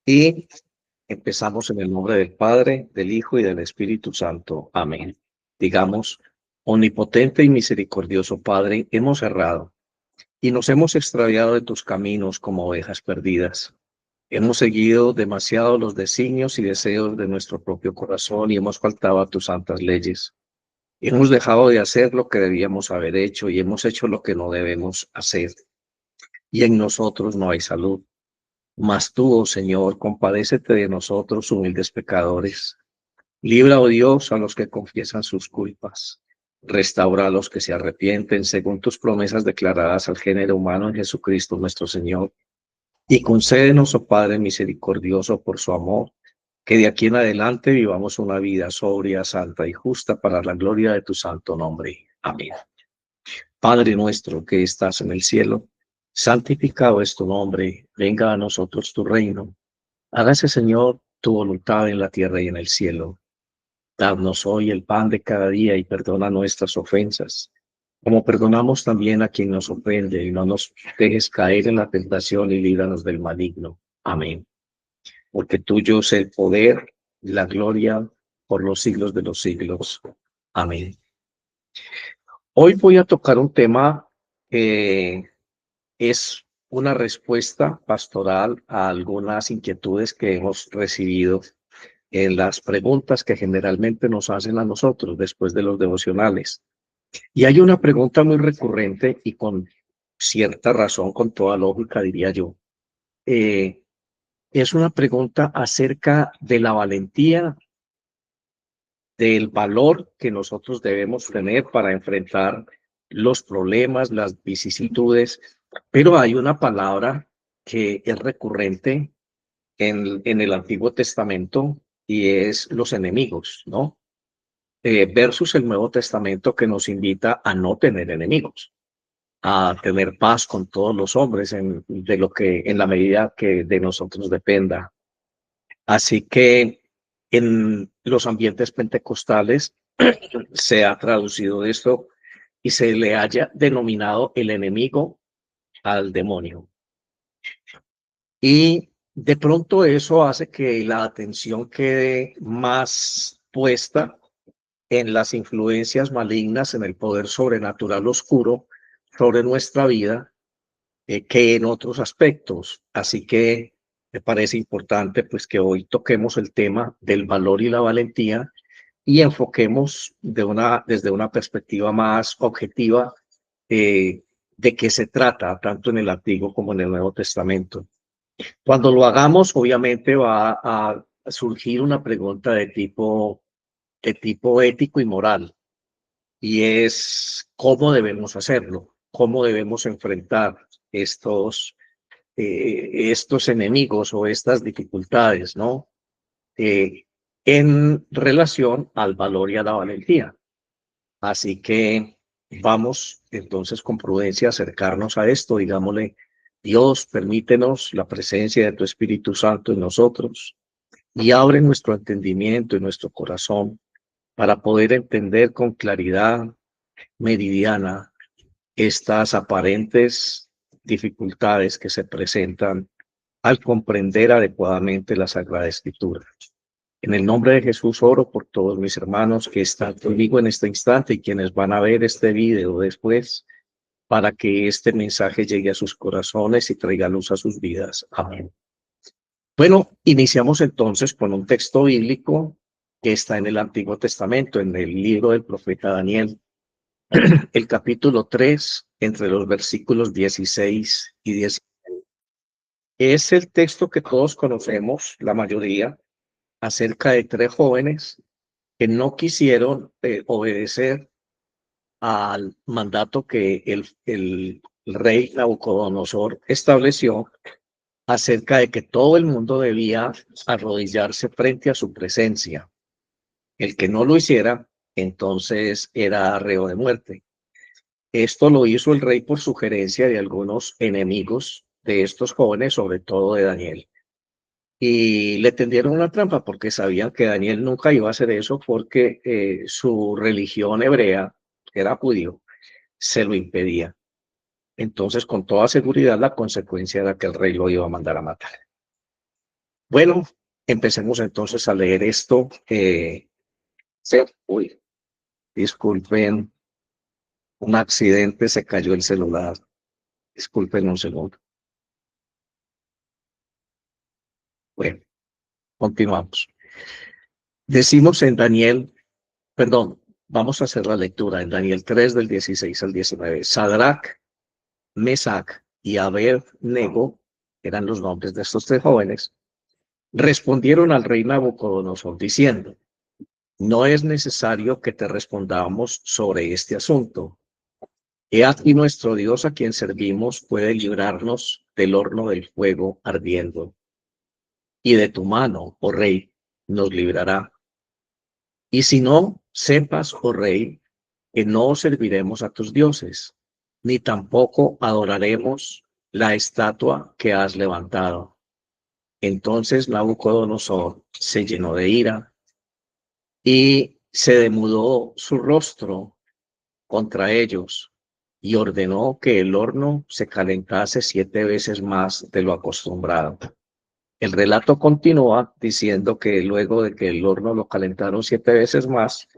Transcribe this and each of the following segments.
Y empezamos en el nombre del Padre, del Hijo y del Espíritu Santo. Amén. Digamos, omnipotente y misericordioso Padre, hemos errado y nos hemos extraviado de tus caminos como ovejas perdidas. Hemos seguido demasiado los designios y deseos de nuestro propio corazón y hemos faltado a tus santas leyes. Hemos dejado de hacer lo que debíamos haber hecho y hemos hecho lo que no debemos hacer. Y en nosotros no hay salud. Mas tú, oh Señor, compadécete de nosotros, humildes pecadores. Libra, oh Dios, a los que confiesan sus culpas. Restaura a los que se arrepienten según tus promesas declaradas al género humano en Jesucristo nuestro Señor. Y concédenos, oh Padre misericordioso, por su amor, que de aquí en adelante vivamos una vida sobria, santa y justa para la gloria de tu santo nombre. Amén. Padre nuestro que estás en el cielo, santificado es tu nombre, venga a nosotros tu reino. Hágase, Señor, tu voluntad en la tierra y en el cielo. Danos hoy el pan de cada día y perdona nuestras ofensas, como perdonamos también a quien nos ofende, y no nos dejes caer en la tentación y líbranos del maligno. Amén. Porque tuyo es el poder y la gloria por los siglos de los siglos. Amén. Hoy voy a tocar un tema que es una respuesta pastoral a algunas inquietudes que hemos recibido en las preguntas que generalmente nos hacen a nosotros después de los devocionales. Y hay una pregunta muy recurrente y con cierta razón, con toda lógica, diría yo. Es una pregunta acerca de la valentía, del valor que nosotros debemos tener para enfrentar los problemas, las vicisitudes, pero hay una palabra que es recurrente en el Antiguo Testamento y es los enemigos, ¿no? Versus el Nuevo Testamento que nos invita a no tener enemigos, a tener paz con todos los hombres de lo que, en la medida que de nosotros dependa. Así que en los ambientes pentecostales se ha traducido esto y se le haya denominado el enemigo al demonio. Y de pronto eso hace que la atención quede más puesta en las influencias malignas, en el poder sobrenatural oscuro sobre nuestra vida, que en otros aspectos. Así que me parece importante pues que hoy toquemos el tema del valor y la valentía y enfoquemos desde una perspectiva más objetiva de qué se trata, tanto en el Antiguo como en el Nuevo Testamento. Cuando lo hagamos, obviamente va a surgir una pregunta de tipo ético y moral, y es cómo debemos hacerlo, cómo debemos enfrentar estos enemigos o estas dificultades, ¿no? Eh, en relación al valor y a la valentía. Así que vamos entonces con prudencia a acercarnos a esto, digámosle, Dios, permítenos la presencia de tu Espíritu Santo en nosotros y abre nuestro entendimiento y nuestro corazón para poder entender con claridad meridiana estas aparentes dificultades que se presentan al comprender adecuadamente la Sagrada Escritura. En el nombre de Jesús oro por todos mis hermanos que están conmigo en este instante y quienes van a ver este video después, para que este mensaje llegue a sus corazones y traiga luz a sus vidas. Amén. Bueno, iniciamos entonces con un texto bíblico que está en el Antiguo Testamento, en el libro del profeta Daniel, el capítulo 3, entre los versículos 16 y 17. Es el texto que todos conocemos, la mayoría, acerca de tres jóvenes que no quisieron obedecer al mandato que el rey Nabucodonosor estableció acerca de que todo el mundo debía arrodillarse frente a su presencia. El que no lo hiciera, entonces era reo de muerte. Esto lo hizo el rey por sugerencia de algunos enemigos de estos jóvenes, sobre todo de Daniel. Y le tendieron una trampa porque sabían que Daniel nunca iba a hacer eso porque su religión hebrea, que era judío, se lo impedía. Entonces, con toda seguridad, la consecuencia era que el rey lo iba a mandar a matar. Bueno, empecemos entonces a leer esto. Sí, uy, disculpen, un accidente, se cayó el celular. Disculpen un segundo. Bueno, continuamos. Decimos en Daniel, perdón, vamos a hacer la lectura en Daniel 3 del 16 al 19. Sadrach, Mesach y Abed-Nego eran los nombres de estos tres jóvenes. Respondieron al rey Nabucodonosor diciendo: no es necesario que te respondamos sobre este asunto. He aquí nuestro Dios a quien servimos puede librarnos del horno del fuego ardiendo, y de tu mano, oh rey, nos librará. Y si no, sepas, oh rey, que no serviremos a tus dioses, ni tampoco adoraremos la estatua que has levantado. Entonces Nabucodonosor se llenó de ira y se demudó su rostro contra ellos y ordenó que el horno se calentase 7 veces más de lo acostumbrado. El relato continúa diciendo que luego de que el horno lo calentaron 7 veces más,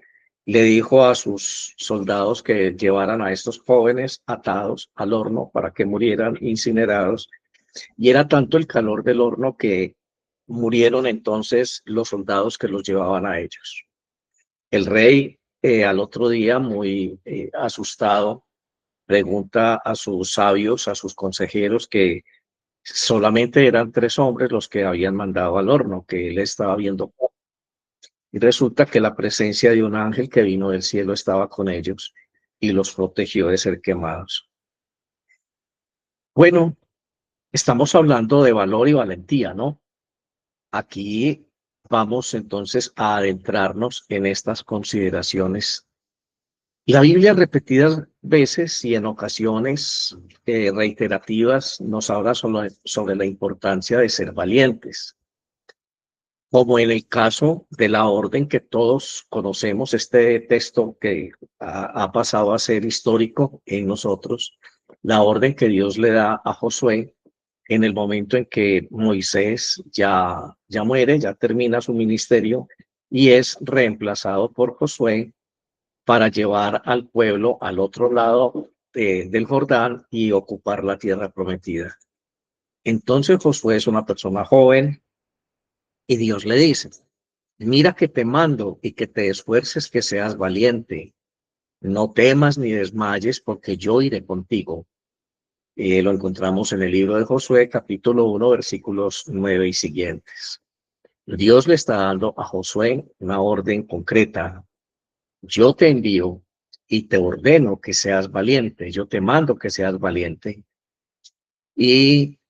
le dijo a sus soldados que llevaran a estos jóvenes atados al horno para que murieran incinerados. Y era tanto el calor del horno que murieron entonces los soldados que los llevaban a ellos. El rey, al otro día, muy asustado, pregunta a sus sabios, a sus consejeros, que solamente eran 3 hombres los que habían mandado al horno, que él estaba viendo. Y resulta que la presencia de un ángel que vino del cielo estaba con ellos y los protegió de ser quemados. Bueno, estamos hablando de valor y valentía, ¿no? Aquí vamos entonces a adentrarnos en estas consideraciones. La Biblia repetidas veces y en ocasiones reiterativas nos habla sobre la importancia de ser valientes, como en el caso de la orden que todos conocemos, este texto que ha pasado a ser histórico en nosotros, la orden que Dios le da a Josué en el momento en que Moisés ya muere, ya termina su ministerio y es reemplazado por Josué para llevar al pueblo al otro lado del Jordán y ocupar la tierra prometida. Entonces Josué es una persona joven y Dios le dice: mira que te mando y que te esfuerces, que seas valiente. No temas ni desmayes, porque yo iré contigo. Lo encontramos en el libro de Josué, capítulo 1, versículos 9 y siguientes. Dios le está dando a Josué una orden concreta. Yo te envío y te ordeno que seas valiente. Yo te mando que seas valiente y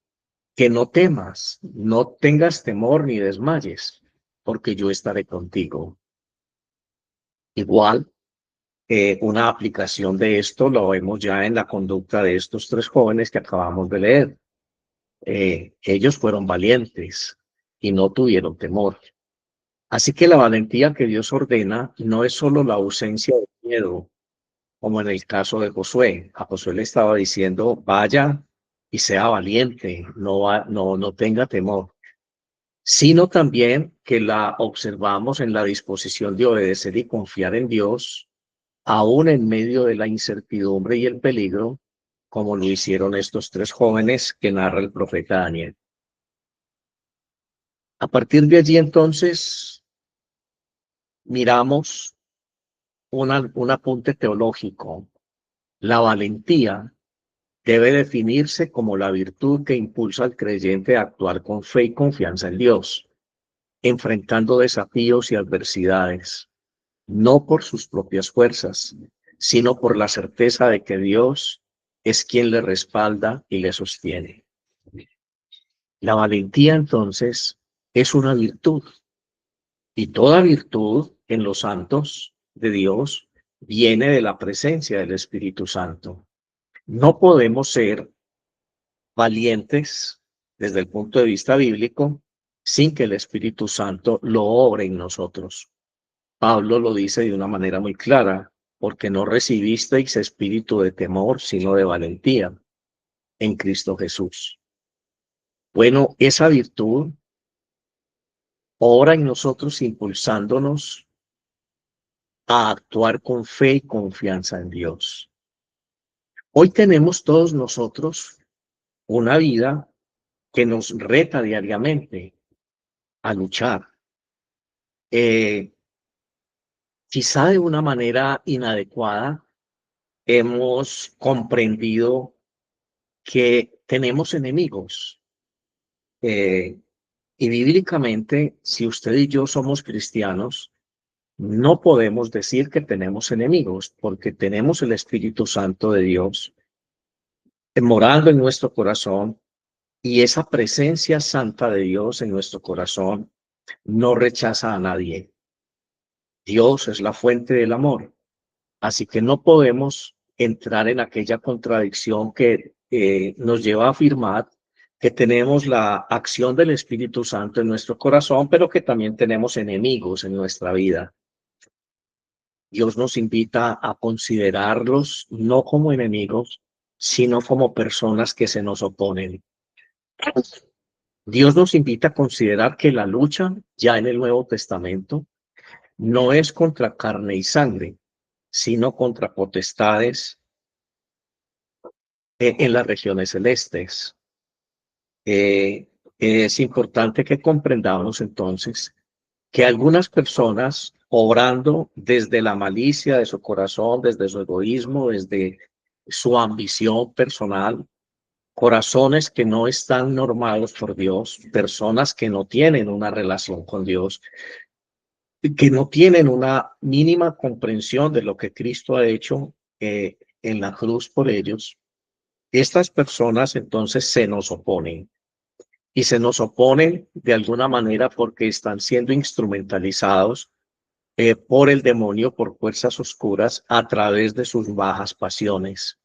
que no temas, no tengas temor ni desmayes, porque yo estaré contigo. Igual, una aplicación de esto lo vemos ya en la conducta de estos 3 jóvenes que acabamos de leer. Ellos fueron valientes y no tuvieron temor. Así que la valentía que Dios ordena no es solo la ausencia de miedo, como en el caso de Josué. A Josué le estaba diciendo: vaya y sea valiente, no tenga temor, sino también que la observamos en la disposición de obedecer y confiar en Dios, aún en medio de la incertidumbre y el peligro, como lo hicieron estos 3 jóvenes que narra el profeta Daniel. A partir de allí, entonces, miramos un apunte teológico. La valentía debe definirse como la virtud que impulsa al creyente a actuar con fe y confianza en Dios, enfrentando desafíos y adversidades, no por sus propias fuerzas, sino por la certeza de que Dios es quien le respalda y le sostiene. La valentía, entonces, es una virtud, y toda virtud en los santos de Dios viene de la presencia del Espíritu Santo. No podemos ser valientes desde el punto de vista bíblico sin que el Espíritu Santo lo obre en nosotros. Pablo lo dice de una manera muy clara: porque no recibisteis espíritu de temor, sino de valentía en Cristo Jesús. Bueno, esa virtud ora en nosotros impulsándonos a actuar con fe y confianza en Dios. Hoy tenemos todos nosotros una vida que nos reta diariamente a luchar. Eh, Quizá de una manera inadecuada hemos comprendido que tenemos enemigos. Eh, y bíblicamente, si usted y yo somos cristianos, no podemos decir que tenemos enemigos, porque tenemos el Espíritu Santo de Dios morando en nuestro corazón, y esa presencia santa de Dios en nuestro corazón no rechaza a nadie. Dios es la fuente del amor, así que no podemos entrar en aquella contradicción que nos lleva a afirmar que tenemos la acción del Espíritu Santo en nuestro corazón, pero que también tenemos enemigos en nuestra vida. Dios nos invita a considerarlos no como enemigos, sino como personas que se nos oponen. Dios nos invita a considerar que la lucha ya en el Nuevo Testamento no es contra carne y sangre, sino contra potestades en las regiones celestes. Es importante que comprendamos entonces que algunas personas, obrando desde la malicia de su corazón, desde su egoísmo, desde su ambición personal, corazones que no están normados por Dios, personas que no tienen una relación con Dios, que no tienen una mínima comprensión de lo que Cristo ha hecho en la cruz por ellos, estas personas entonces se nos oponen. Y se nos oponen de alguna manera porque están siendo instrumentalizados por el demonio, por fuerzas oscuras, a través de sus bajas pasiones.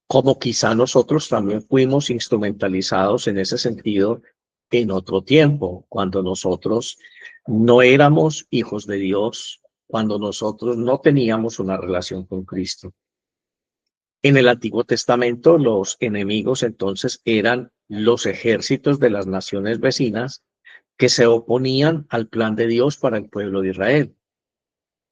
Como quizá nosotros también fuimos instrumentalizados en ese sentido en otro tiempo, cuando nosotros no éramos hijos de Dios, cuando nosotros no teníamos una relación con Cristo. En el Antiguo Testamento, los enemigos entonces eran los ejércitos de las naciones vecinas que se oponían al plan de Dios para el pueblo de Israel.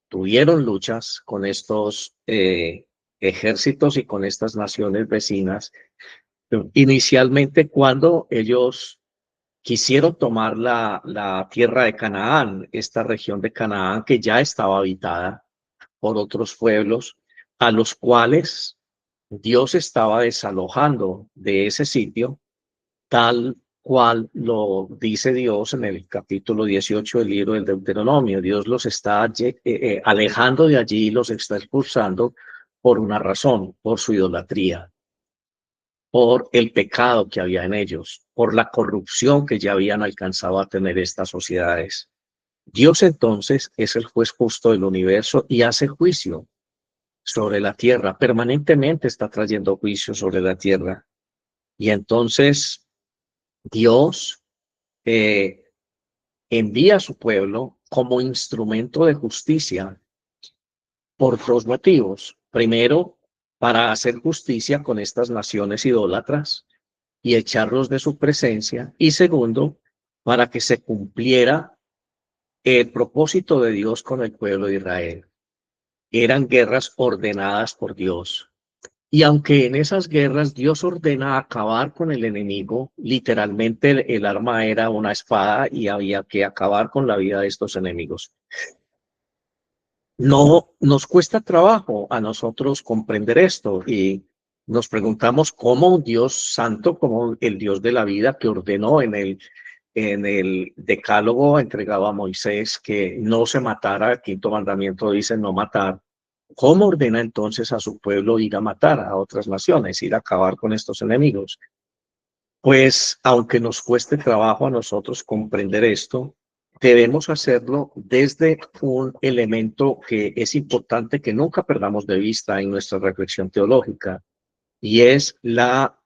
Tuvieron luchas con estos ejércitos y con estas naciones vecinas. Inicialmente, cuando ellos quisieron tomar la tierra de Canaán, esta región de Canaán que ya estaba habitada por otros pueblos, a los cuales Dios estaba desalojando de ese sitio, tal cual lo dice Dios en el capítulo 18 del libro del Deuteronomio. Dios los está alejando de allí, los está expulsando por una razón, por su idolatría, por el pecado que había en ellos, por la corrupción que ya habían alcanzado a tener estas sociedades. Dios entonces es el juez justo del universo y hace juicio sobre la tierra, permanentemente está trayendo juicio sobre la tierra. Y entonces Dios envía a su pueblo como instrumento de justicia por dos motivos. Primero, para hacer justicia con estas naciones idólatras y echarlos de su presencia. Y segundo, para que se cumpliera el propósito de Dios con el pueblo de Israel. Eran guerras ordenadas por Dios. Y aunque en esas guerras Dios ordena acabar con el enemigo, literalmente el arma era una espada y había que acabar con la vida de estos enemigos. No nos cuesta trabajo a nosotros comprender esto y nos preguntamos cómo un Dios santo, como el Dios de la vida que ordenó en el decálogo entregado a Moisés que no se matara, el quinto mandamiento dice no matar. ¿Cómo ordena entonces a su pueblo ir a matar a otras naciones, ir a acabar con estos enemigos? Pues aunque nos cueste trabajo a nosotros comprender esto, debemos hacerlo desde un elemento que es importante que nunca perdamos de vista en nuestra reflexión teológica, y es la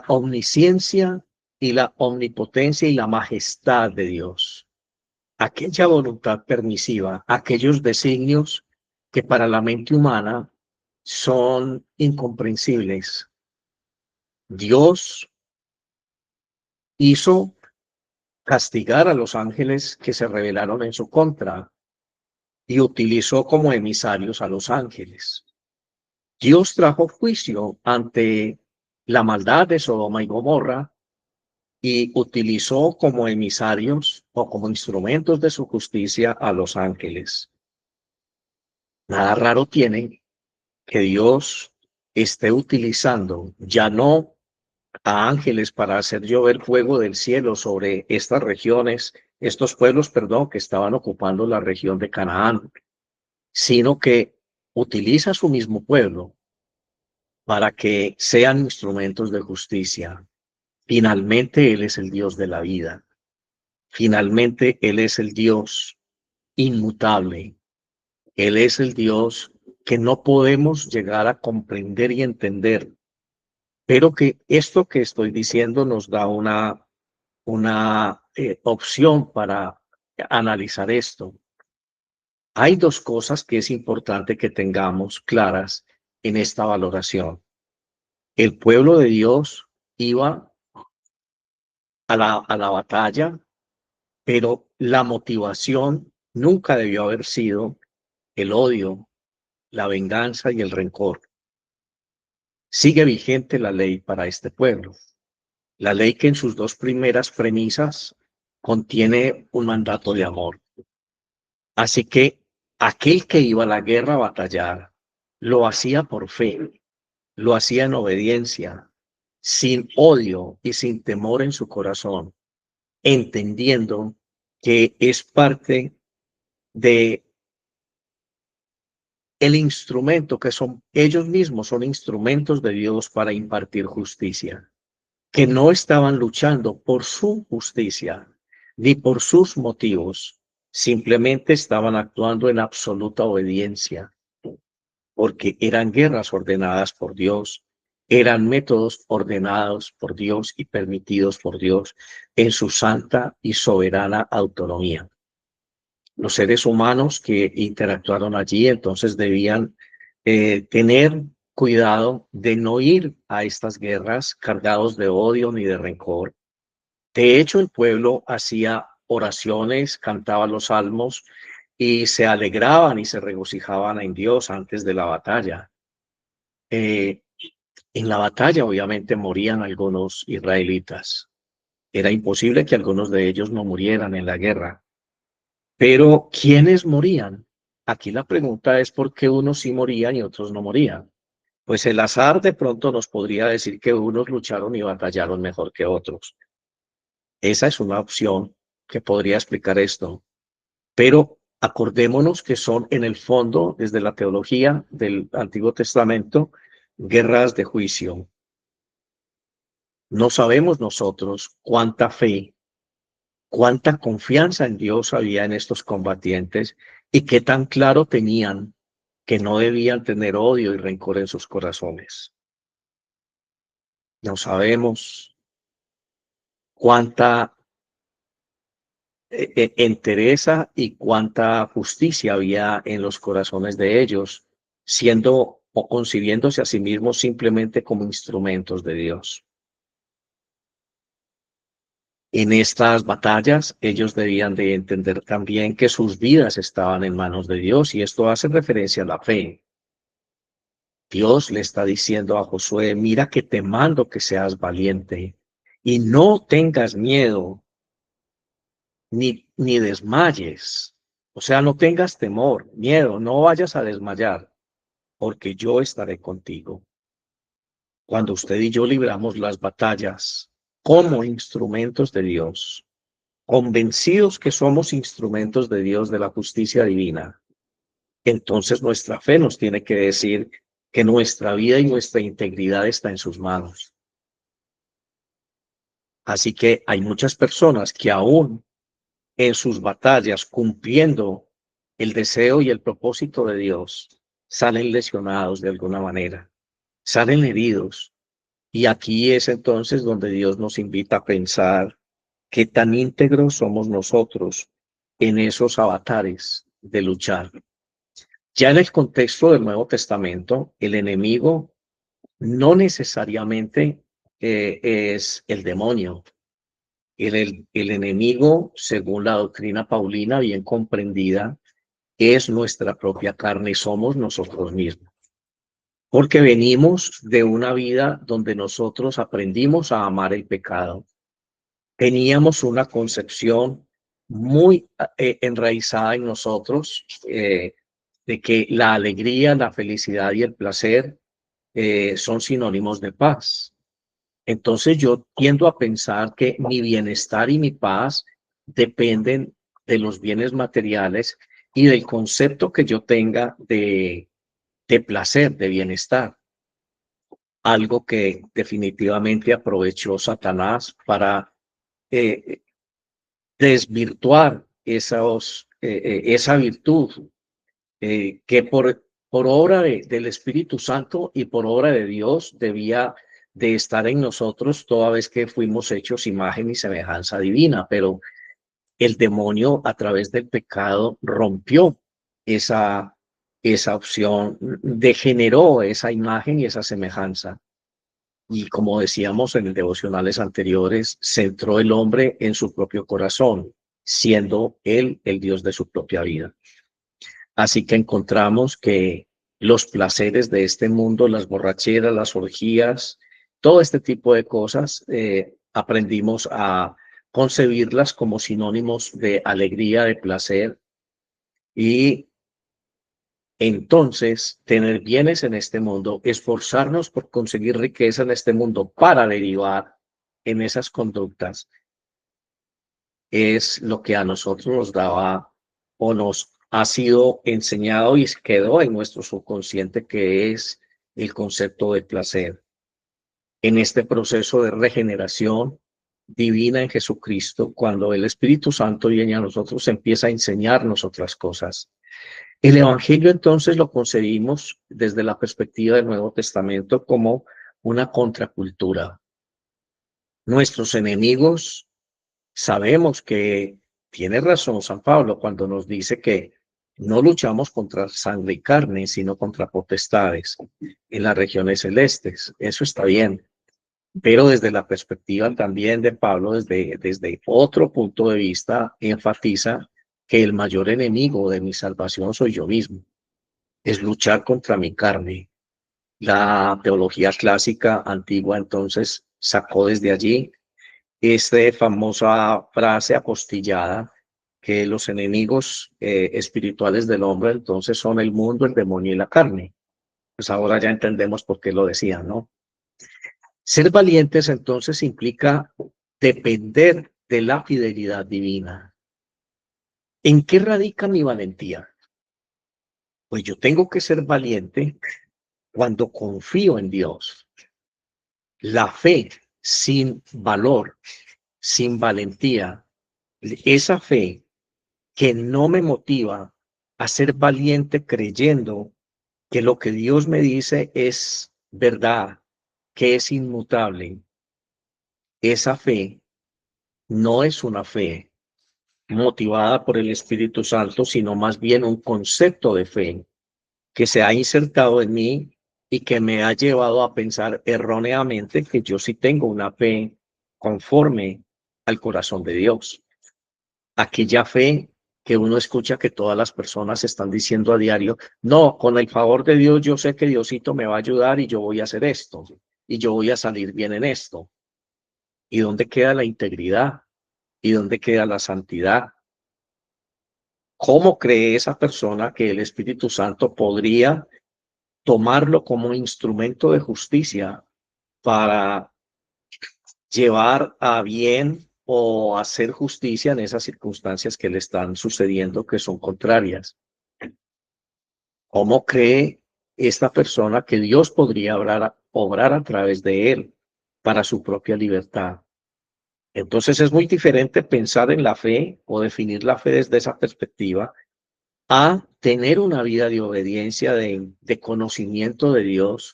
omnisciencia y la omnipotencia y la majestad de Dios. Aquella voluntad permisiva, aquellos designios que para la mente humana son incomprensibles. Dios hizo castigar a los ángeles que se rebelaron en su contra y utilizó como emisarios a los ángeles. Dios trajo juicio ante la maldad de Sodoma y Gomorra y utilizó como emisarios o como instrumentos de su justicia a los ángeles. Nada raro tiene que Dios esté utilizando ya no a ángeles para hacer llover fuego del cielo sobre estas regiones, estos pueblos, perdón, que estaban ocupando la región de Canaán, sino que utiliza a su mismo pueblo para que sean instrumentos de justicia. Finalmente, Él es el Dios de la vida. Finalmente, Él es el Dios inmutable. Él es el Dios que no podemos llegar a comprender y entender, pero que esto que estoy diciendo nos da una opción para analizar esto. Hay dos cosas que es importante que tengamos claras en esta valoración. El pueblo de Dios iba a la batalla, pero la motivación nunca debió haber sido el odio, la venganza y el rencor. Sigue vigente la ley para este pueblo. La ley que en sus dos primeras premisas contiene un mandato de amor. Así que aquel que iba a la guerra a batallar, lo hacía por fe, lo hacía en obediencia, sin odio y sin temor en su corazón, entendiendo que es parte de el instrumento que son ellos mismos, son instrumentos de Dios para impartir justicia, que no estaban luchando por su justicia ni por sus motivos, simplemente estaban actuando en absoluta obediencia, porque eran guerras ordenadas por Dios, eran métodos ordenados por Dios y permitidos por Dios en su santa y soberana autonomía. Los seres humanos que interactuaron allí entonces debían tener cuidado de no ir a estas guerras cargados de odio ni de rencor. De hecho, el pueblo hacía oraciones, cantaba los salmos y se alegraban y se regocijaban en Dios antes de la batalla. En la batalla obviamente morían algunos israelitas. Era imposible que algunos de ellos no murieran en la guerra. Pero ¿quiénes morían? Aquí la pregunta es por qué unos sí morían y otros no morían. Pues el azar de pronto nos podría decir que unos lucharon y batallaron mejor que otros. Esa es una opción que podría explicar esto. Pero acordémonos que son en el fondo, desde la teología del Antiguo Testamento, guerras de juicio. No sabemos nosotros cuánta fe, cuánta confianza en Dios había en estos combatientes y qué tan claro tenían que no debían tener odio y rencor en sus corazones. No sabemos cuánta entereza y cuánta justicia había en los corazones de ellos, siendo o concibiéndose a sí mismos simplemente como instrumentos de Dios. En estas batallas, ellos debían de entender también que sus vidas estaban en manos de Dios, y esto hace referencia a la fe. Dios le está diciendo a Josué: mira que te mando que seas valiente y no tengas miedo ni desmayes. O sea, no tengas temor, miedo, no vayas a desmayar, porque yo estaré contigo. Cuando usted y yo libramos las batallas como instrumentos de Dios, convencidos que somos instrumentos de Dios, de la justicia divina, entonces nuestra fe nos tiene que decir que nuestra vida y nuestra integridad está en sus manos. Así que hay muchas personas que aún en sus batallas, cumpliendo el deseo y el propósito de Dios, salen lesionados de alguna manera, salen heridos. Y aquí es entonces donde Dios nos invita a pensar qué tan íntegros somos nosotros en esos avatares de luchar. Ya en el contexto del Nuevo Testamento, el enemigo no necesariamente es el demonio. El enemigo, según la doctrina paulina bien comprendida, es nuestra propia carne, somos nosotros mismos. Porque venimos de una vida donde nosotros aprendimos a amar el pecado. Teníamos una concepción muy enraizada en nosotros de que la alegría, la felicidad y el placer son sinónimos de paz. Entonces yo tiendo a pensar que mi bienestar y mi paz dependen de los bienes materiales y del concepto que yo tenga de placer, de bienestar. Algo que definitivamente aprovechó Satanás para eh, desvirtuar esa virtud que por obra del Espíritu Santo y por obra de Dios debía de estar en nosotros toda vez que fuimos hechos imagen y semejanza divina, pero el demonio a través del pecado rompió esa, esa opción, degeneró esa imagen y esa semejanza. Y como decíamos en devocionales anteriores, centró el hombre en su propio corazón, siendo él el Dios de su propia vida. Así que encontramos que los placeres de este mundo, las borracheras, las orgías, todo este tipo de cosas, aprendimos a concebirlas como sinónimos de alegría, de placer y entonces tener bienes en este mundo, esforzarnos por conseguir riqueza en este mundo para derivar en esas conductas es lo que a nosotros nos daba o nos ha sido enseñado y quedó en nuestro subconsciente, que es el concepto de placer. En este proceso de regeneración divina en Jesucristo, cuando el Espíritu Santo viene a nosotros, empieza a enseñarnos otras cosas. El Evangelio entonces lo concebimos desde la perspectiva del Nuevo Testamento como una contracultura. Nuestros enemigos sabemos que tiene razón San Pablo cuando nos dice que no luchamos contra sangre y carne, sino contra potestades en las regiones celestes. Eso está bien, pero desde la perspectiva también de Pablo, desde otro punto de vista, enfatiza que el mayor enemigo de mi salvación soy yo mismo, es luchar contra mi carne. La teología clásica antigua entonces sacó desde allí esta famosa frase apostillada que los enemigos espirituales del hombre entonces son el mundo, el demonio y la carne. Pues ahora ya entendemos por qué lo decían, ¿no? Ser valientes entonces implica depender de la fidelidad divina. ¿En qué radica mi valentía? Pues yo tengo que ser valiente cuando confío en Dios. La fe sin valor, sin valentía, esa fe que no me motiva a ser valiente creyendo que lo que Dios me dice es verdad, que es inmutable. Esa fe no es una fe motivada por el Espíritu Santo, sino más bien un concepto de fe que se ha insertado en mí y que me ha llevado a pensar erróneamente que yo sí tengo una fe conforme al corazón de Dios. Aquella fe que uno escucha que todas las personas están diciendo a diario, no, con el favor de Dios yo sé que Diosito me va a ayudar y yo voy a hacer esto y yo voy a salir bien en esto. ¿Y dónde queda la integridad? ¿Y dónde queda la santidad? ¿Cómo cree esa persona que el Espíritu Santo podría tomarlo como instrumento de justicia para llevar a bien o hacer justicia en esas circunstancias que le están sucediendo que son contrarias? ¿Cómo cree esta persona que Dios podría obrar a través de él para su propia libertad? Entonces es muy diferente pensar en la fe o definir la fe desde esa perspectiva a tener una vida de obediencia, de conocimiento de Dios,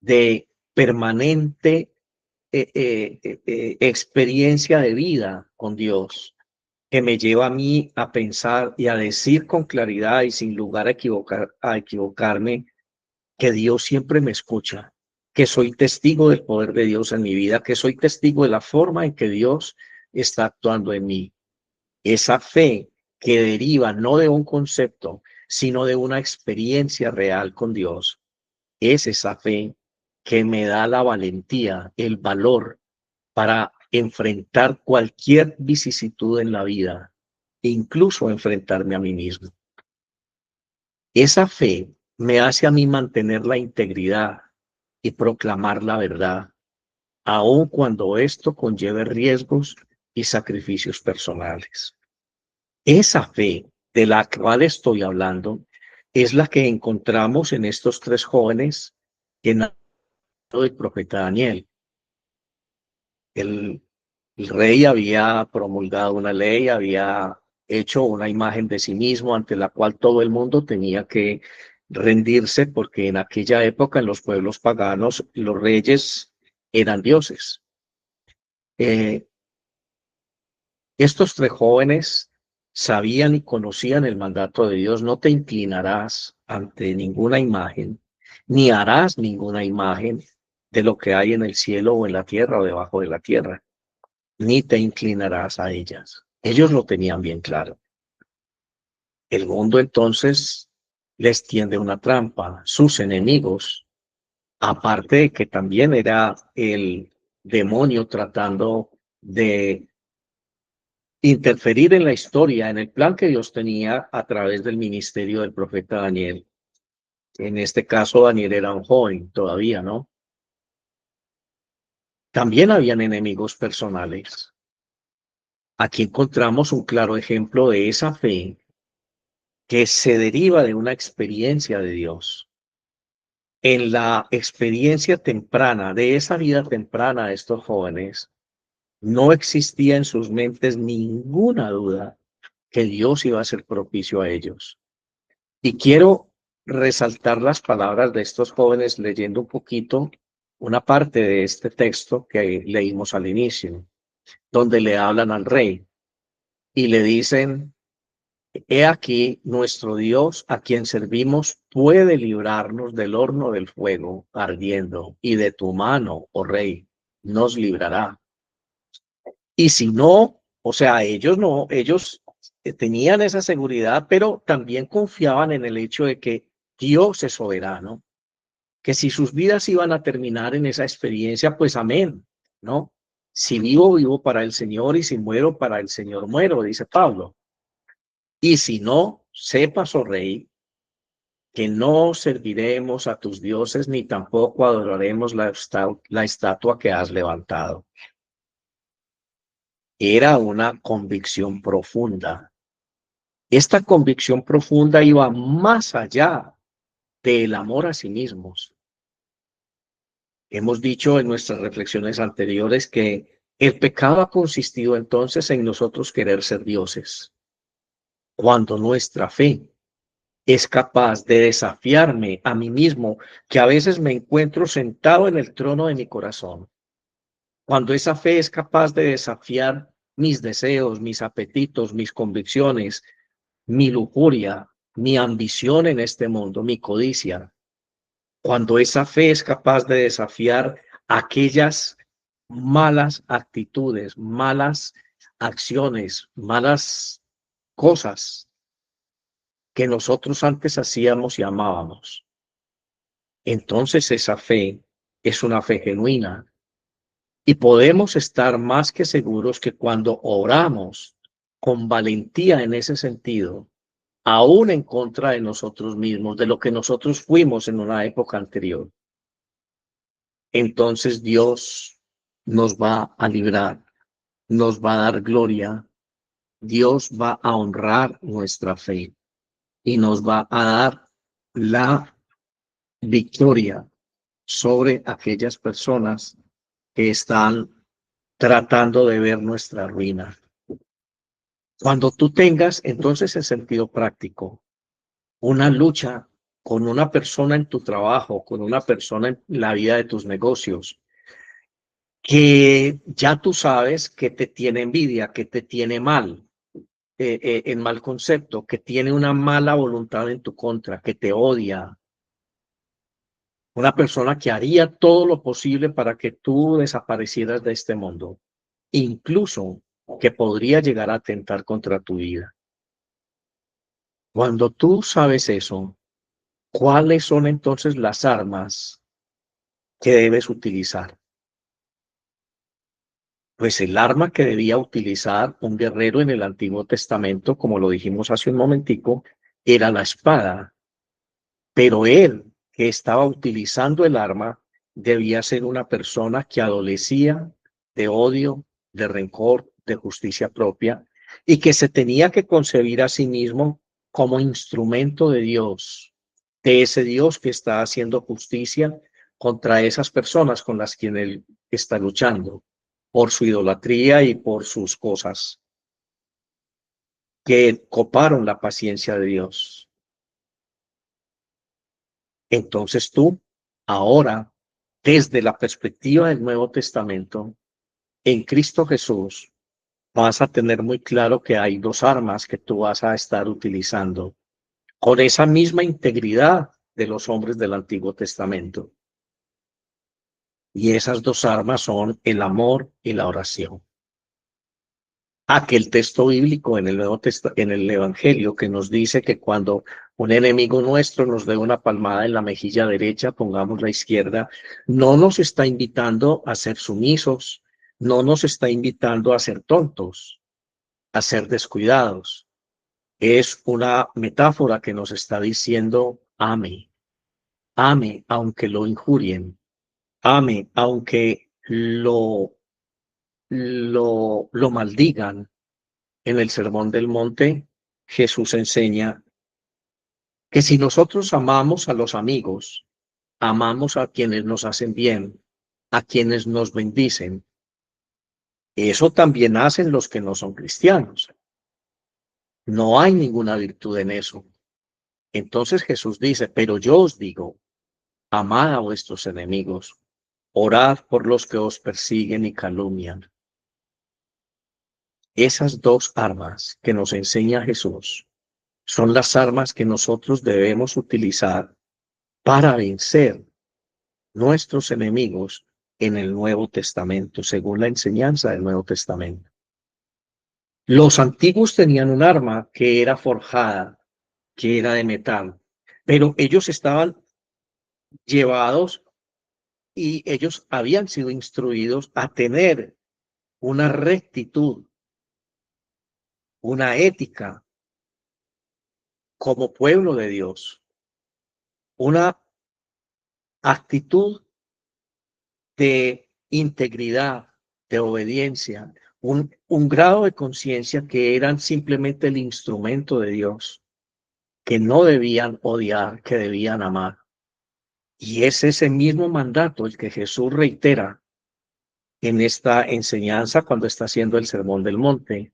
de permanente experiencia de vida con Dios, que me lleva a mí a pensar y a decir con claridad y sin lugar a equivocarme que Dios siempre me escucha, que soy testigo del poder de Dios en mi vida, que soy testigo de la forma en que Dios está actuando en mí. Esa fe que deriva no de un concepto, sino de una experiencia real con Dios, es esa fe que me da la valentía, el valor para enfrentar cualquier vicisitud en la vida, e incluso enfrentarme a mí mismo. Esa fe me hace a mí mantener la integridad y proclamar la verdad, aun cuando esto conlleve riesgos y sacrificios personales. Esa fe de la cual estoy hablando es la que encontramos en estos tres jóvenes que nació del profeta Daniel. El, el rey había promulgado una ley, había hecho una imagen de sí mismo ante la cual todo el mundo tenía que rendirse, porque en aquella época en los pueblos paganos los reyes eran dioses. Eh, Estos tres jóvenes sabían y conocían el mandato de Dios: no te inclinarás ante ninguna imagen, ni harás ninguna imagen de lo que hay en el cielo o en la tierra o debajo de la tierra, ni te inclinarás a ellas. Ellos lo tenían bien claro. El mundo entonces les tiende una trampa. Sus enemigos, aparte de que también era el demonio tratando de interferir en la historia, en el plan que Dios tenía a través del ministerio del profeta Daniel. En este caso, Daniel era un joven todavía, ¿no? También habían enemigos personales. Aquí encontramos un claro ejemplo de esa fe que se deriva de una experiencia de Dios. En la experiencia temprana, de esa vida temprana de estos jóvenes, no existía en sus mentes ninguna duda que Dios iba a ser propicio a ellos. Y quiero resaltar las palabras de estos jóvenes leyendo un poquito una parte de este texto que leímos al inicio, donde le hablan al rey y le dicen: he aquí, nuestro Dios, a quien servimos, puede librarnos del horno del fuego ardiendo, y de tu mano, oh rey, nos librará. Y si no, o sea, ellos tenían esa seguridad, pero también confiaban en el hecho de que Dios es soberano, que si sus vidas iban a terminar en esa experiencia, pues amén, ¿no? Si vivo, vivo para el Señor, y si muero, para el Señor muero, dice Pablo. Y si no, sepas, oh rey, que no serviremos a tus dioses, ni tampoco adoraremos la estatua que has levantado. Era una convicción profunda. Esta convicción profunda iba más allá del amor a sí mismos. Hemos dicho en nuestras reflexiones anteriores que el pecado ha consistido entonces en nosotros querer ser dioses, cuando nuestra fe es capaz de desafiarme a mí mismo, que a veces me encuentro sentado en el trono de mi corazón. Cuando esa fe es capaz de desafiar mis deseos, mis apetitos, mis convicciones, mi lujuria, mi ambición en este mundo, mi codicia. Cuando esa fe es capaz de desafiar aquellas malas actitudes, malas acciones, malas cosas que nosotros antes hacíamos y amábamos. Entonces esa fe es una fe genuina, y podemos estar más que seguros que cuando oramos con valentía en ese sentido, aún en contra de nosotros mismos, de lo que nosotros fuimos en una época anterior, entonces Dios nos va a librar, nos va a dar gloria, Dios va a honrar nuestra fe y nos va a dar la victoria sobre aquellas personas que están tratando de ver nuestra ruina. Cuando tú tengas entonces en sentido práctico una lucha con una persona en tu trabajo, con una persona en la vida de tus negocios, que ya tú sabes que te tiene envidia, que te tiene mal, en mal concepto, que tiene una mala voluntad en tu contra, que te odia, una persona que haría todo lo posible para que tú desaparecieras de este mundo, incluso que podría llegar a atentar contra tu vida. Cuando tú sabes eso, ¿cuáles son entonces las armas que debes utilizar? Pues el arma que debía utilizar un guerrero en el Antiguo Testamento, como lo dijimos hace un momentico, era la espada. Pero él, que estaba utilizando el arma, debía ser una persona que adolecía de odio, de rencor, de justicia propia, y que se tenía que concebir a sí mismo como instrumento de Dios, de ese Dios que está haciendo justicia contra esas personas con las que él está luchando, por su idolatría y por sus cosas que coparon la paciencia de Dios. Entonces tú, ahora, desde la perspectiva del Nuevo Testamento, en Cristo Jesús, vas a tener muy claro que hay dos armas que tú vas a estar utilizando con esa misma integridad de los hombres del Antiguo Testamento. Y esas dos armas son el amor y la oración. Aquel texto bíblico en el en el Evangelio que nos dice que cuando un enemigo nuestro nos dé una palmada en la mejilla derecha, pongamos la izquierda, no nos está invitando a ser sumisos, no nos está invitando a ser tontos, a ser descuidados. Es una metáfora que nos está diciendo, ame, ame aunque lo injurien, ame aunque lo maldigan. En el Sermón del Monte, Jesús enseña que si nosotros amamos a los amigos, amamos a quienes nos hacen bien, a quienes nos bendicen, eso también hacen los que no son cristianos. No hay ninguna virtud en eso. Entonces Jesús dice, pero yo os digo, amad a vuestros enemigos, orad por los que os persiguen y calumnian. Esas dos armas que nos enseña Jesús son las armas que nosotros debemos utilizar para vencer nuestros enemigos en el Nuevo Testamento, según la enseñanza del Nuevo Testamento. Los antiguos tenían un arma que era forjada, que era de metal, pero ellos estaban llevados y ellos habían sido instruidos a tener una rectitud, una ética como pueblo de Dios, una actitud de integridad, de obediencia, un grado de conciencia que eran simplemente el instrumento de Dios, que no debían odiar, que debían amar. Y es ese mismo mandato el que Jesús reitera en esta enseñanza cuando está haciendo el Sermón del Monte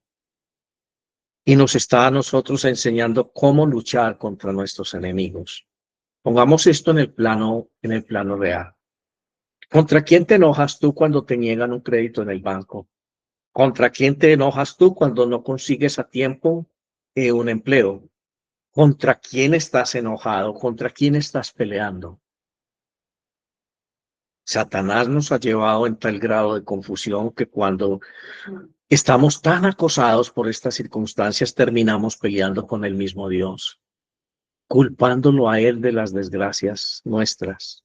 y nos está a nosotros enseñando cómo luchar contra nuestros enemigos. Pongamos esto en el plano real. ¿Contra quién te enojas tú cuando te niegan un crédito en el banco? ¿Contra quién te enojas tú cuando no consigues a tiempo un empleo? ¿Contra quién estás enojado? ¿Contra quién estás peleando? Satanás nos ha llevado en tal grado de confusión que cuando estamos tan acosados por estas circunstancias terminamos peleando con el mismo Dios, culpándolo a Él de las desgracias nuestras,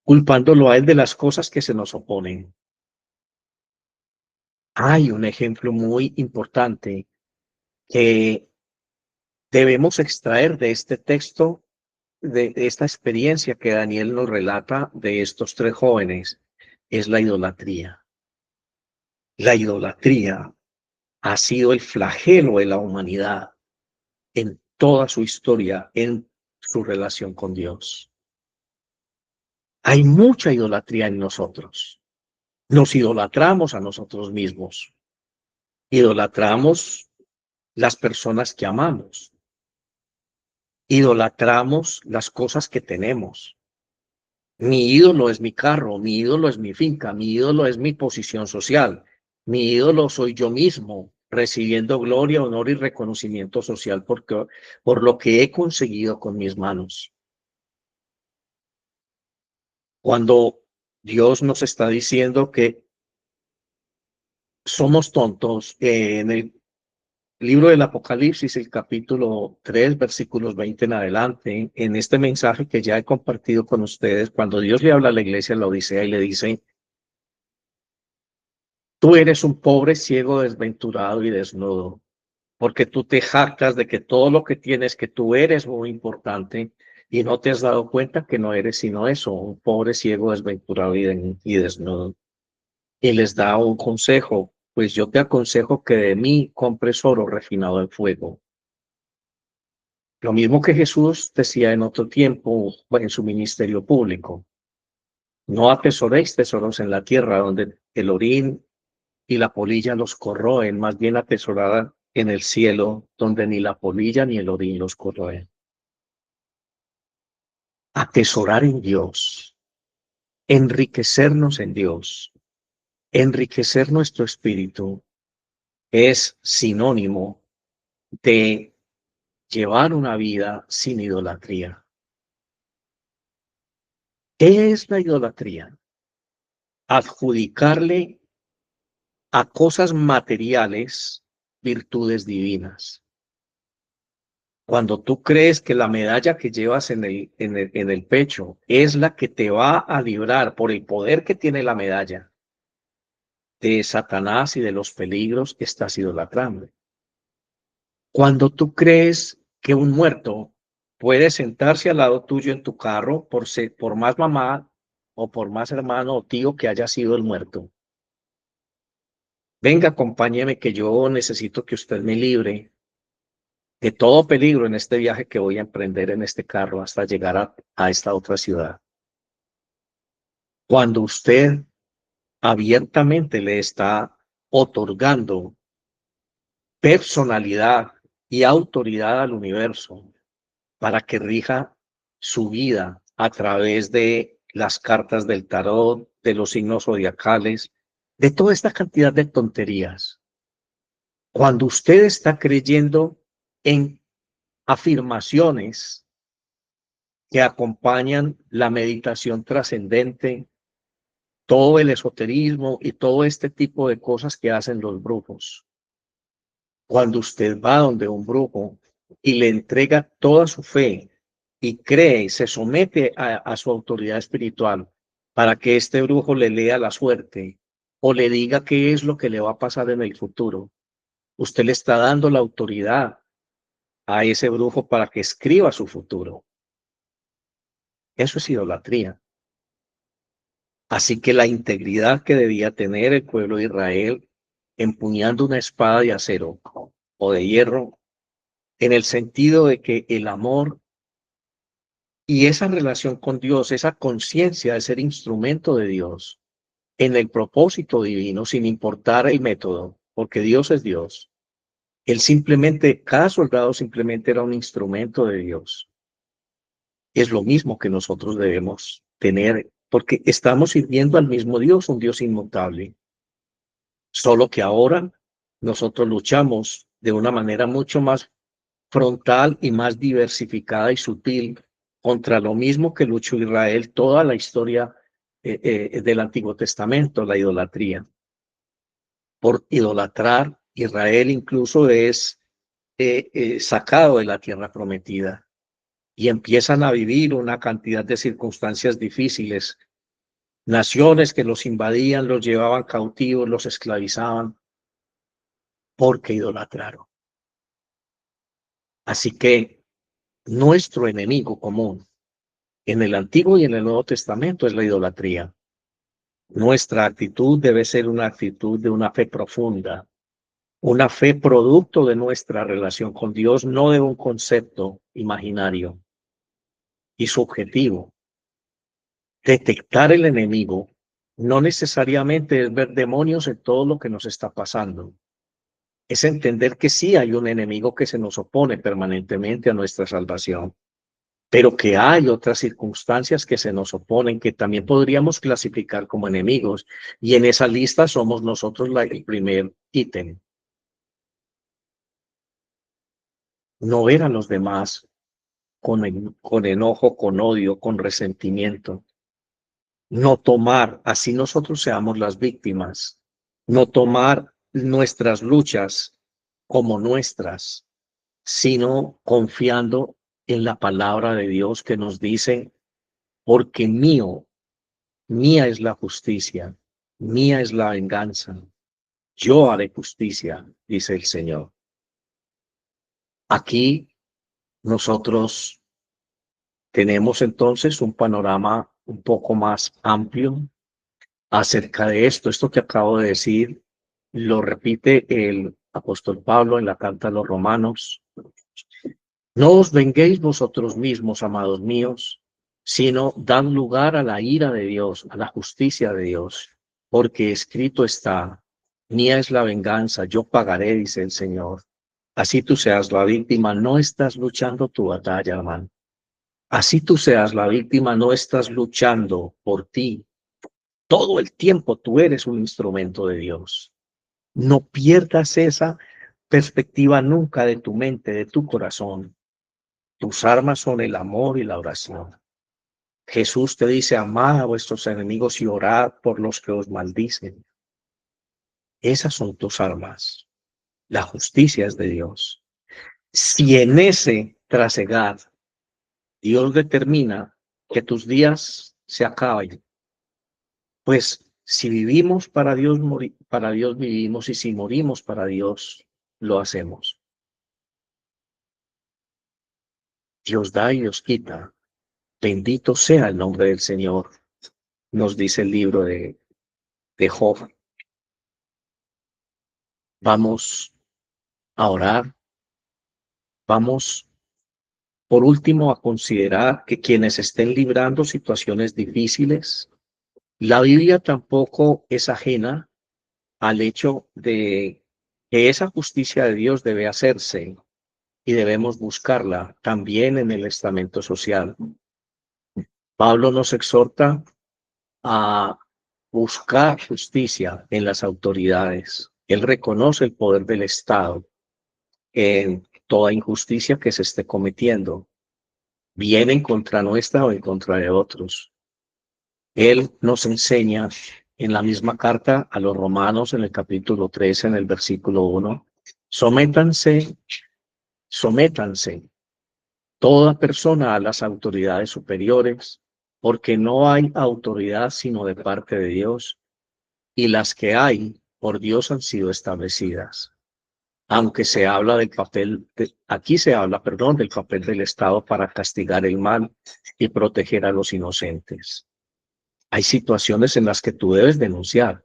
culpándolo a Él de las cosas que se nos oponen. Hay un ejemplo muy importante que debemos extraer de este texto, de esta experiencia que Daniel nos relata de estos tres jóvenes, es la idolatría. La idolatría ha sido el flagelo de la humanidad en toda su historia, en su relación con Dios. Hay mucha idolatría en nosotros. Nos idolatramos a nosotros mismos. Idolatramos las personas que amamos. Idolatramos las cosas que tenemos. Mi ídolo es mi carro, mi ídolo es mi finca, mi ídolo es mi posición social, mi ídolo soy yo mismo, recibiendo gloria, honor y reconocimiento social por lo que he conseguido con mis manos. Cuando Dios nos está diciendo que somos tontos. En el libro del Apocalipsis, el capítulo 3, versículos 20 en adelante, en este mensaje que ya he compartido con ustedes, cuando Dios le habla a la iglesia en la Odisea y le dice: tú eres un pobre ciego, desventurado y desnudo, porque tú te jactas de que todo lo que tienes, que tú eres muy importante, y no te has dado cuenta que no eres sino eso, un pobre ciego, desventurado y desnudo. Y les da un consejo: pues yo te aconsejo que de mí compres oro refinado en fuego. Lo mismo que Jesús decía en otro tiempo, en su ministerio público: no atesoréis tesoros en la tierra, donde el orín y la polilla los corroen, más bien atesorada en el cielo, donde ni la polilla ni el orín los corroen. Atesorar en Dios, enriquecernos en Dios, enriquecer nuestro espíritu es sinónimo de llevar una vida sin idolatría. ¿Qué es la idolatría? Adjudicarle a cosas materiales virtudes divinas. Cuando tú crees que la medalla que llevas en el pecho es la que te va a librar por el poder que tiene la medalla de Satanás y de los peligros, estás idolatrando. Cuando tú crees que un muerto puede sentarse al lado tuyo en tu carro, por más mamá o por más hermano o tío que haya sido el muerto: venga, acompáñeme, que yo necesito que usted me libre de todo peligro en este viaje que voy a emprender en este carro hasta llegar a esta otra ciudad. Cuando usted abiertamente le está otorgando personalidad y autoridad al universo para que rija su vida a través de las cartas del tarot, de los signos zodiacales, de toda esta cantidad de tonterías. Cuando usted está creyendo en afirmaciones que acompañan la meditación trascendente, todo el esoterismo y todo este tipo de cosas que hacen los brujos. Cuando usted va donde un brujo y le entrega toda su fe y cree, se somete a su autoridad espiritual para que este brujo le lea la suerte o le diga qué es lo que le va a pasar en el futuro, usted le está dando la autoridad a ese brujo para que escriba su futuro. Eso es idolatría. Así que la integridad que debía tener el pueblo de Israel, empuñando una espada de acero o de hierro, en el sentido de que el amor y esa relación con Dios, esa conciencia de ser instrumento de Dios en el propósito divino, sin importar el método, porque Dios es Dios. Él simplemente, cada soldado simplemente era un instrumento de Dios. Es lo mismo que nosotros debemos tener, porque estamos sirviendo al mismo Dios, un Dios inmutable. Solo que ahora nosotros luchamos de una manera mucho más frontal y más diversificada y sutil contra lo mismo que luchó Israel toda la historia del Antiguo Testamento, la idolatría. Por idolatrar, Israel incluso es sacado de la tierra prometida y empiezan a vivir una cantidad de circunstancias difíciles. Naciones que los invadían, los llevaban cautivos, los esclavizaban porque idolatraron. Así que nuestro enemigo común en el Antiguo y en el Nuevo Testamento es la idolatría. Nuestra actitud debe ser una actitud de una fe profunda, una fe producto de nuestra relación con Dios, no de un concepto imaginario y subjetivo. Detectar el enemigo no necesariamente es ver demonios en todo lo que nos está pasando. Es entender que sí hay un enemigo que se nos opone permanentemente a nuestra salvación, pero que hay otras circunstancias que se nos oponen, que también podríamos clasificar como enemigos, y en esa lista somos nosotros el primer ítem. No ver a los demás con enojo, con odio, con resentimiento. No tomar, así nosotros seamos las víctimas, no tomar nuestras luchas como nuestras, sino confiando en la palabra de Dios que nos dice, porque mía es la justicia, mía es la venganza, yo haré justicia, dice el Señor. Aquí nosotros tenemos entonces un panorama un poco más amplio acerca de esto. Esto que acabo de decir lo repite el apóstol Pablo en la carta a los Romanos. No os venguéis vosotros mismos, amados míos, sino dad lugar a la ira de Dios, a la justicia de Dios, porque escrito está, mía es la venganza, yo pagaré, dice el Señor. Así tú seas la víctima, no estás luchando tu batalla, hermano. Así tú seas la víctima, no estás luchando por ti. Todo el tiempo tú eres un instrumento de Dios. No pierdas esa perspectiva nunca de tu mente, de tu corazón. Tus armas son el amor y la oración. Jesús te dice, amad a vuestros enemigos y orad por los que os maldicen. Esas son tus armas. La justicia es de Dios. Si en ese trasegar Dios determina que tus días se acaben, pues si vivimos para Dios vivimos, y si morimos para Dios, lo hacemos. Dios da y Dios quita. Bendito sea el nombre del Señor, nos dice el libro de Job. Vamos a orar. Vamos, por último, a considerar que quienes estén librando situaciones difíciles, la Biblia tampoco es ajena al hecho de que esa justicia de Dios debe hacerse y debemos buscarla también en el estamento social. Pablo nos exhorta a buscar justicia en las autoridades. Él reconoce el poder del Estado en toda injusticia que se esté cometiendo, bien en contra nuestra o en contra de otros. Él nos enseña en la misma carta a los Romanos, en el capítulo 13, en el versículo 1, sométanse toda persona a las autoridades superiores, porque no hay autoridad sino de parte de Dios, y las que hay por Dios han sido establecidas. Aunque se habla del papel, aquí se habla, perdón, del papel del Estado para castigar el mal y proteger a los inocentes. Hay situaciones en las que tú debes denunciar.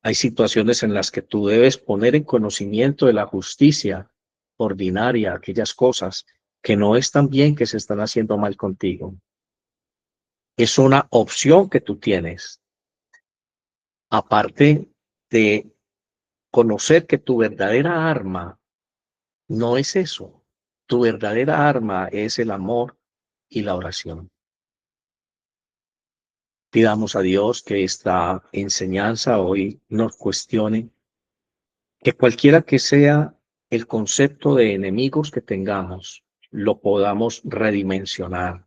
Hay situaciones en las que tú debes poner en conocimiento de la justicia ordinaria aquellas cosas que no están bien, que se están haciendo mal contigo. Es una opción que tú tienes, aparte de conocer que tu verdadera arma no es eso. Tu verdadera arma es el amor y la oración. Pidamos a Dios que esta enseñanza hoy nos cuestione, que cualquiera que sea el concepto de enemigos que tengamos, lo podamos redimensionar.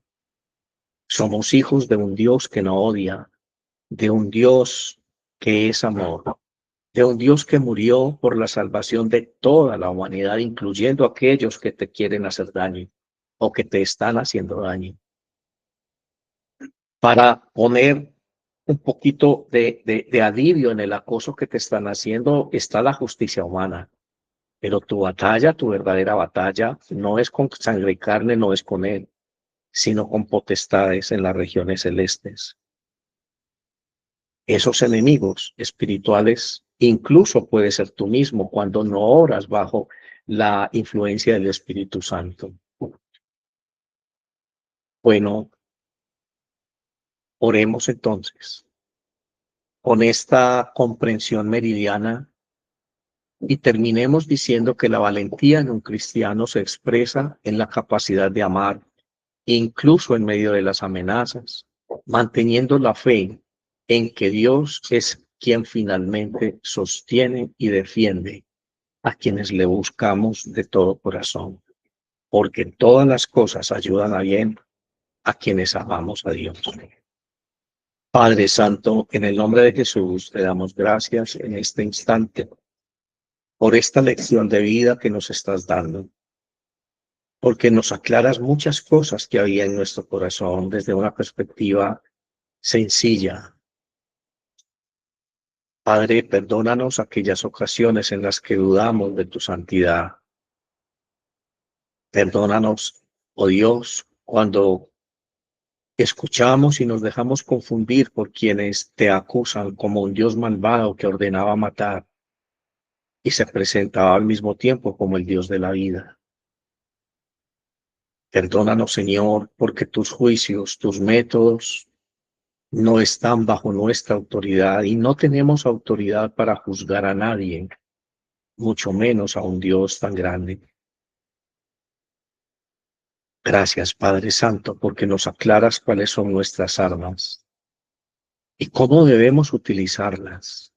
Somos hijos de un Dios que no odia, de un Dios que es amor, de un Dios que murió por la salvación de toda la humanidad, incluyendo aquellos que te quieren hacer daño o que te están haciendo daño. Para poner un poquito de alivio en el acoso que te están haciendo, está la justicia humana. Pero tu batalla, tu verdadera batalla, no es con sangre y carne, no es con él, sino con potestades en las regiones celestes. Esos enemigos espirituales, incluso puede ser tú mismo cuando no oras bajo la influencia del Espíritu Santo. Bueno, oremos entonces con esta comprensión meridiana y terminemos diciendo que la valentía en un cristiano se expresa en la capacidad de amar, incluso en medio de las amenazas, manteniendo la fe en que Dios es quien finalmente sostiene y defiende a quienes le buscamos de todo corazón, porque todas las cosas ayudan a bien a quienes amamos a Dios. Padre Santo, en el nombre de Jesús, te damos gracias en este instante por esta lección de vida que nos estás dando, porque nos aclaras muchas cosas que había en nuestro corazón desde una perspectiva sencilla. Padre, perdónanos aquellas ocasiones en las que dudamos de tu santidad. Perdónanos, oh Dios, cuando escuchamos y nos dejamos confundir por quienes te acusan como un Dios malvado que ordenaba matar y se presentaba al mismo tiempo como el Dios de la vida. Perdónanos, Señor, porque tus juicios, tus métodos no están bajo nuestra autoridad y no tenemos autoridad para juzgar a nadie, mucho menos a un Dios tan grande. Gracias, Padre Santo, porque nos aclaras cuáles son nuestras armas y cómo debemos utilizarlas,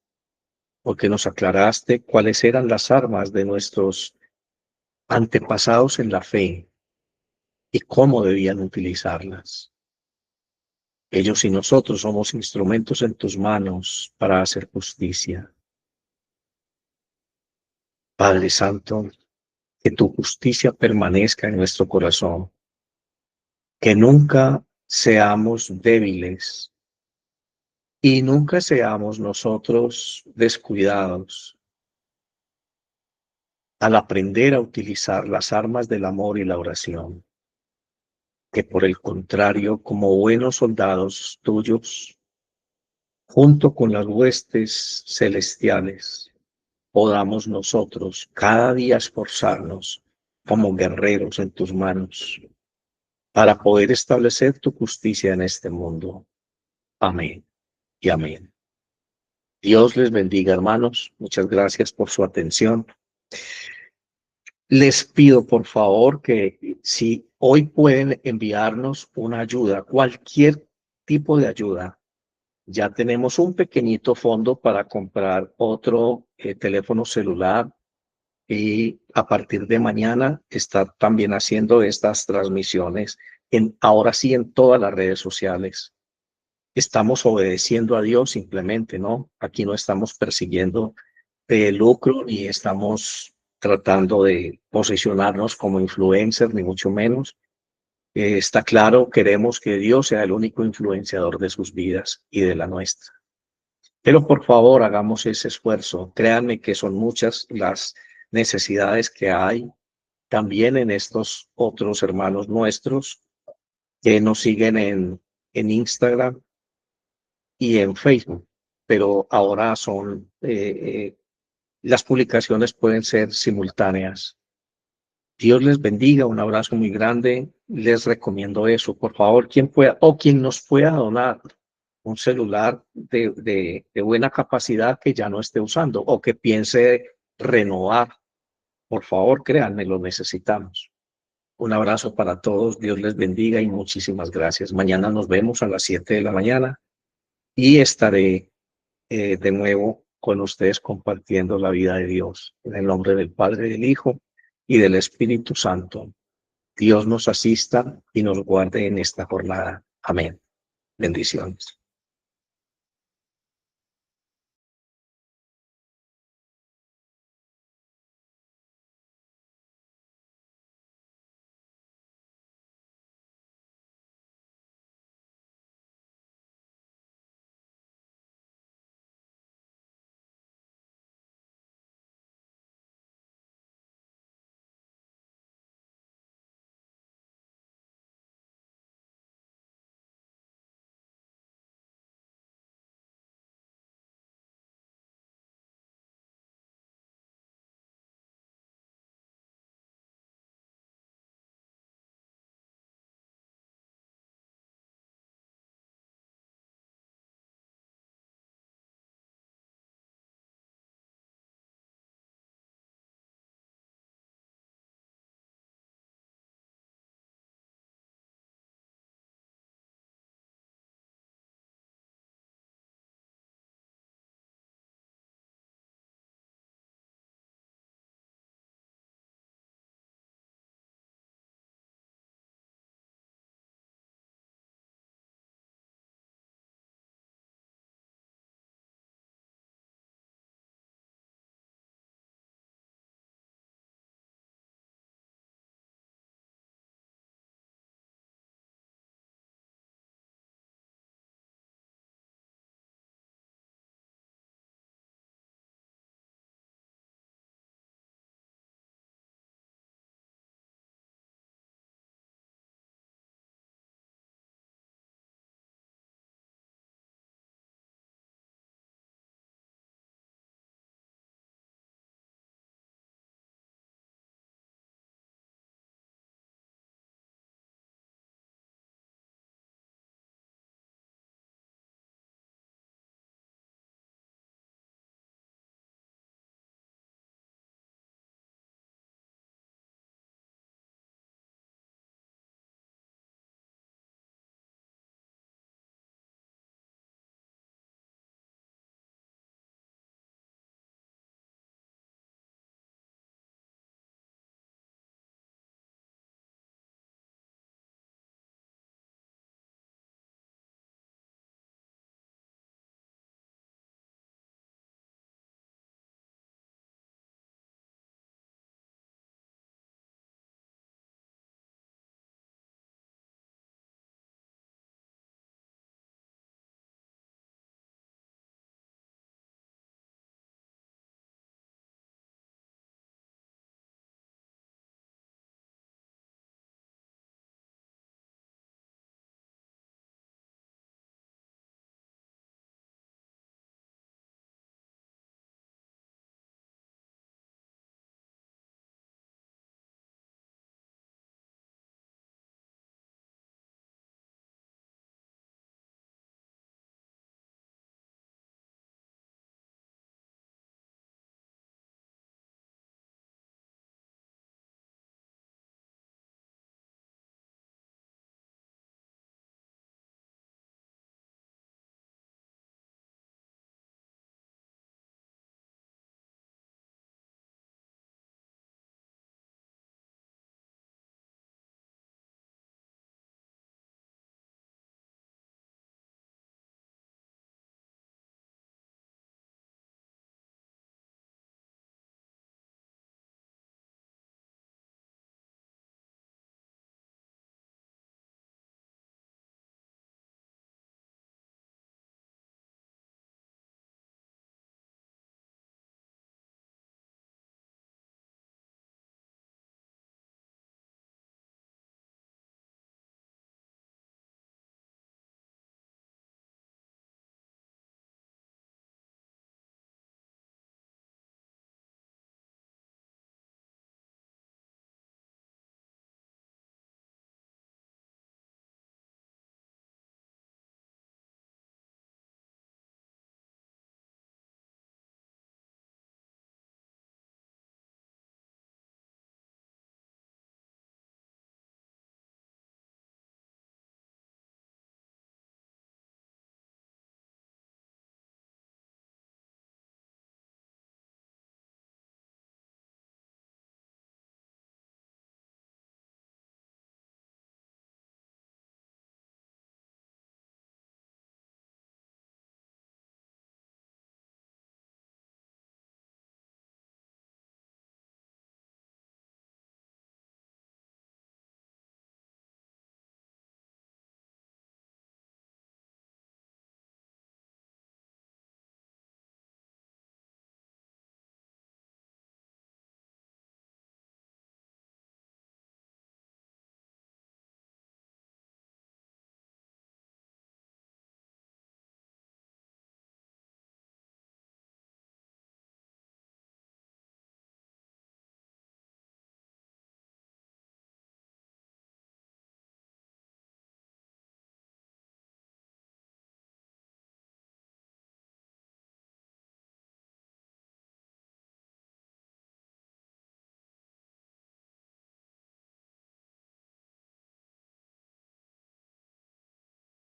porque nos aclaraste cuáles eran las armas de nuestros antepasados en la fe y cómo debían utilizarlas. Ellos y nosotros somos instrumentos en tus manos para hacer justicia. Padre Santo, que tu justicia permanezca en nuestro corazón, que nunca seamos débiles y nunca seamos nosotros descuidados al aprender a utilizar las armas del amor y la oración, que por el contrario, como buenos soldados tuyos, junto con las huestes celestiales, podamos nosotros cada día esforzarnos como guerreros en tus manos para poder establecer tu justicia en este mundo. Amén y amén. Dios les bendiga, hermanos. Muchas gracias por su atención. Les pido, por favor, que si hoy pueden enviarnos una ayuda, cualquier tipo de ayuda, ya tenemos un pequeñito fondo para comprar otro teléfono celular y a partir de mañana estar también haciendo estas transmisiones ahora sí en todas las redes sociales. Estamos obedeciendo a Dios simplemente, ¿no? Aquí no estamos persiguiendo lucro ni estamos tratando de posicionarnos como influencers, ni mucho menos. Está claro, queremos que Dios sea el único influenciador de sus vidas y de la nuestra. Pero por favor, hagamos ese esfuerzo. Créanme que son muchas las necesidades que hay también en estos otros hermanos nuestros que nos siguen en Instagram y en Facebook, pero ahora son, las publicaciones pueden ser simultáneas. Dios les bendiga, un abrazo muy grande. Les recomiendo eso, por favor, quien pueda o quien nos pueda donar un celular de buena capacidad que ya no esté usando o que piense renovar, por favor, créanme, lo necesitamos. Un abrazo para todos, Dios les bendiga y muchísimas gracias. Mañana nos vemos a las 7 de la mañana y estaré de nuevo con ustedes compartiendo la vida de Dios. En el nombre del Padre, del Hijo y del Espíritu Santo. Dios nos asista y nos guarde en esta jornada. Amén. Bendiciones.